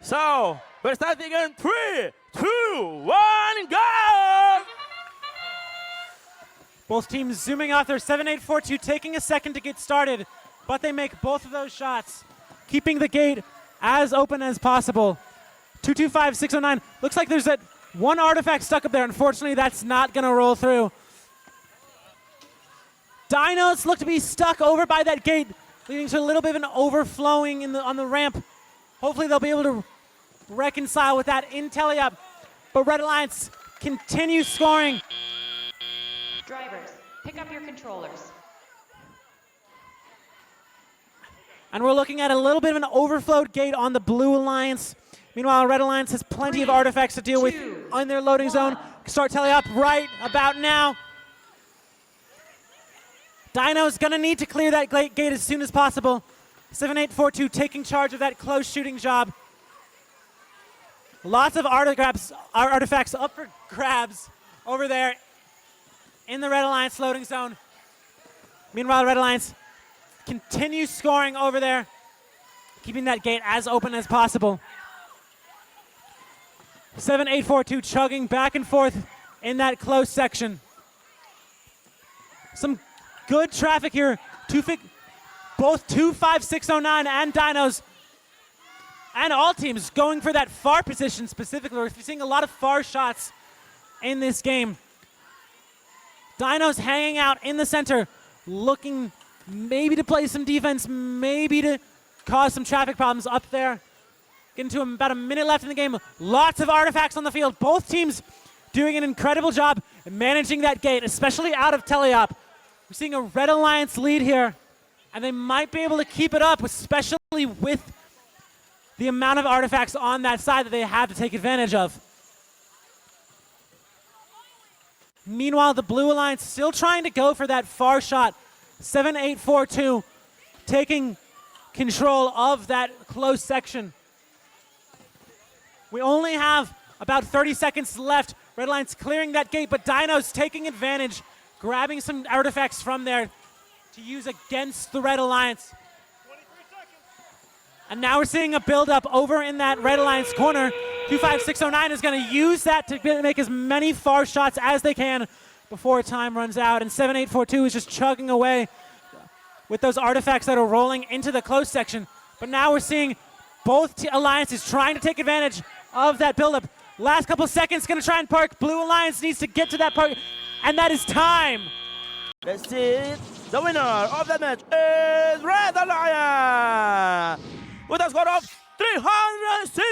So we're starting in 3, 2, 1, go! Both teams zooming off their 7-8-4-2, taking a second to get started, but they make both of those shots, keeping the gate as open as possible. 225-609. Looks like there's that one artifact stuck up there. Unfortunately, that's not going to roll through. Dinos look to be stuck over by that gate, leading to a little bit of an overflowing on the ramp. Hopefully they'll be able to reconcile with that in Teleup. But Red Alliance continues scoring. Drivers, pick up your controllers. And we're looking at a little bit of an overflowed gate on the Blue Alliance. Meanwhile, Red Alliance has plenty of artifacts to deal with on their loading zone. Start Teleup right about now. Dino's gonna need to clear that gate as soon as possible. 7-8-4-2 taking charge of that close shooting job. Lots of artifacts up for grabs over there in the Red Alliance loading zone. Meanwhile, Red Alliance continues scoring over there, keeping that gate as open as possible. 7-8-4-2 chugging back and forth in that close section. Some good traffic here. Both 25609 and Dinos and all teams going for that far position specifically. We're seeing a lot of far shots in this game. Dinos hanging out in the center, looking maybe to play some defense, maybe to cause some traffic problems up there. Getting to about a minute left in the game. Lots of artifacts on the field. Both teams doing an incredible job managing that gate, especially out of Teleup. We're seeing a Red Alliance lead here, and they might be able to keep it up, especially with the amount of artifacts on that side that they have to take advantage of. Meanwhile, the Blue Alliance still trying to go for that far shot. 7-8-4-2 taking control of that close section. We only have about 30 seconds left. Red Alliance clearing that gate, but Dino's taking advantage, grabbing some artifacts from there to use against the Red Alliance. And now we're seeing a build-up over in that Red Alliance corner. 25609 is going to use that to make as many far shots as they can before time runs out. And 7-8-4-2 is just chugging away with those artifacts that are rolling into the close section. But now we're seeing both alliances trying to take advantage of that build-up. Last couple seconds, going to try and park. Blue Alliance needs to get to that park, and that is time. Let's see. The winner of that match is Red Alliance with a score of 360